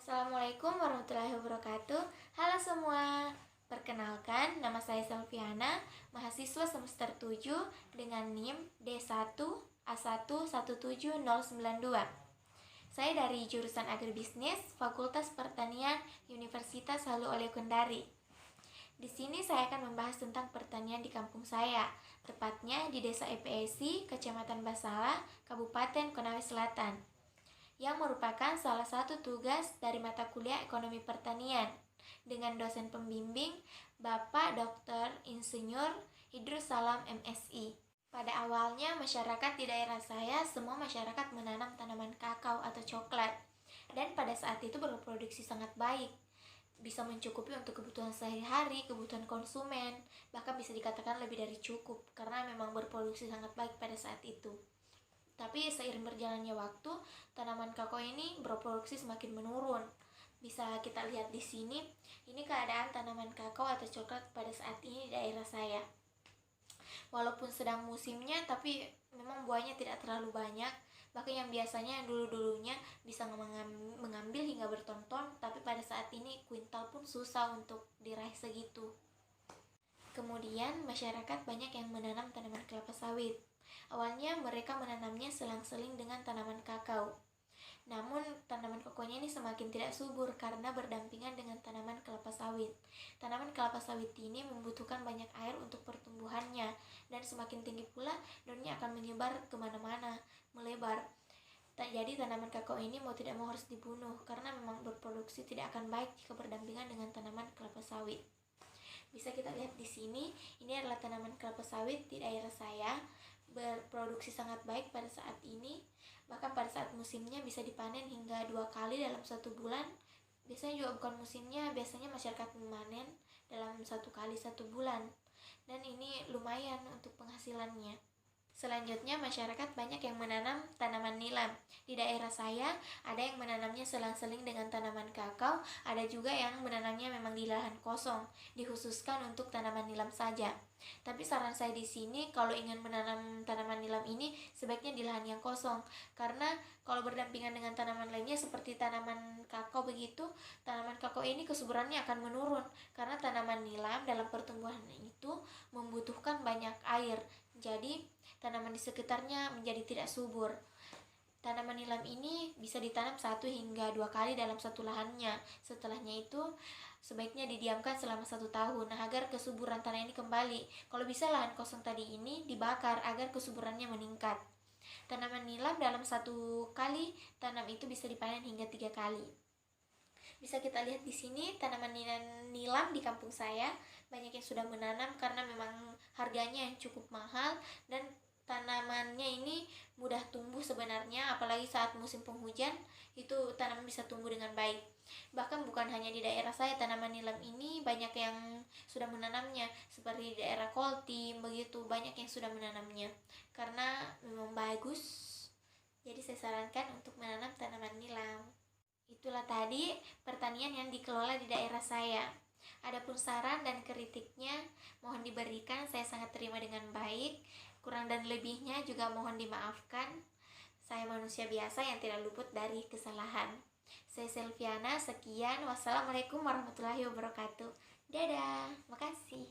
Assalamualaikum warahmatullahi wabarakatuh. Halo semua. Perkenalkan, nama saya Selviana, mahasiswa semester 7 dengan NIM D1A117092. Saya dari jurusan Agribisnis, Fakultas Pertanian, Universitas Halu Oleo Kendari. Di sini saya akan membahas tentang pertanian di kampung saya, tepatnya di Desa EPSI, Kecamatan Basala, Kabupaten Konawe Selatan, yang merupakan salah satu tugas dari mata kuliah Ekonomi Pertanian dengan dosen pembimbing Bapak Dr. Insinyur Idrus Salam MSI. Pada awalnya masyarakat di daerah saya semua masyarakat menanam tanaman kakao atau coklat, dan pada saat itu berproduksi sangat baik, bisa mencukupi untuk kebutuhan sehari-hari, kebutuhan konsumen, bahkan bisa dikatakan lebih dari cukup karena memang berproduksi sangat baik pada saat itu. Tapi seiring berjalannya waktu, tanaman kakao ini berproduksi semakin menurun. Bisa kita lihat di sini, ini keadaan tanaman kakao atau coklat pada saat ini di daerah saya. Walaupun sedang musimnya, tapi memang buahnya tidak terlalu banyak. Bahkan yang biasanya dulu-dulunya bisa mengambil hingga berton-ton, tapi pada saat ini kuintal pun susah untuk diraih segitu. Kemudian masyarakat banyak yang menanam tanaman kelapa sawit. Awalnya mereka menanamnya selang-seling dengan tanaman kakao. Namun tanaman kokonya ini semakin tidak subur karena berdampingan dengan tanaman kelapa sawit. Tanaman kelapa sawit ini membutuhkan banyak air untuk pertumbuhannya, dan semakin tinggi pula daunnya akan menyebar kemana-mana, melebar. Jadi tanaman kakao ini mau tidak mau harus dibunuh karena memang berproduksi tidak akan baik jika berdampingan dengan tanaman kelapa sawit. Bisa kita lihat di sini, ini adalah tanaman kelapa sawit di daerah saya, berproduksi sangat baik pada saat ini. Bahkan pada saat musimnya bisa dipanen hingga 2 kali dalam 1 bulan. Biasanya juga bukan musimnya, biasanya masyarakat memanen dalam 1 kali 1 bulan. Dan ini lumayan untuk penghasilannya. Selanjutnya masyarakat banyak yang menanam tanaman nilam. Di daerah saya ada yang menanamnya selang-seling dengan tanaman kakao, ada juga yang menanamnya memang di lahan kosong, dikhususkan untuk tanaman nilam saja. Tapi saran saya di sini kalau ingin menanam tanaman nilam ini sebaiknya di lahan yang kosong, karena kalau berdampingan dengan tanaman lainnya seperti tanaman kakao begitu, tanaman kakao ini kesuburannya akan menurun karena tanaman nilam dalam pertumbuhan itu membutuhkan banyak air. Jadi tanaman di sekitarnya menjadi tidak subur. Tanaman nilam ini bisa ditanam 1 hingga 2 kali dalam 1 lahannya. Setelahnya itu sebaiknya didiamkan selama 1 tahun agar kesuburan tanah ini kembali. Kalau bisa lahan kosong tadi ini dibakar agar kesuburannya meningkat. Tanaman nilam dalam 1 kali tanam itu bisa dipanen hingga 3 kali. Bisa kita lihat di sini tanaman nilam di kampung saya banyak yang sudah menanam karena memang harganya yang cukup mahal, dan tanamannya ini mudah tumbuh sebenarnya, apalagi saat musim penghujan itu tanaman bisa tumbuh dengan baik. Bahkan bukan hanya di daerah saya, tanaman nilam ini banyak yang sudah menanamnya, seperti di daerah Koltim begitu, banyak yang sudah menanamnya karena memang bagus. Jadi saya sarankan untuk menanam tanaman nilam. Itulah tadi pertanian yang dikelola di daerah saya. Adapun saran dan kritiknya mohon diberikan, saya sangat terima dengan baik. Kurang dan lebihnya juga mohon dimaafkan. Saya manusia biasa yang tidak luput dari kesalahan. Saya Selviana, sekian. Wassalamualaikum warahmatullahi wabarakatuh. Dadah, makasih.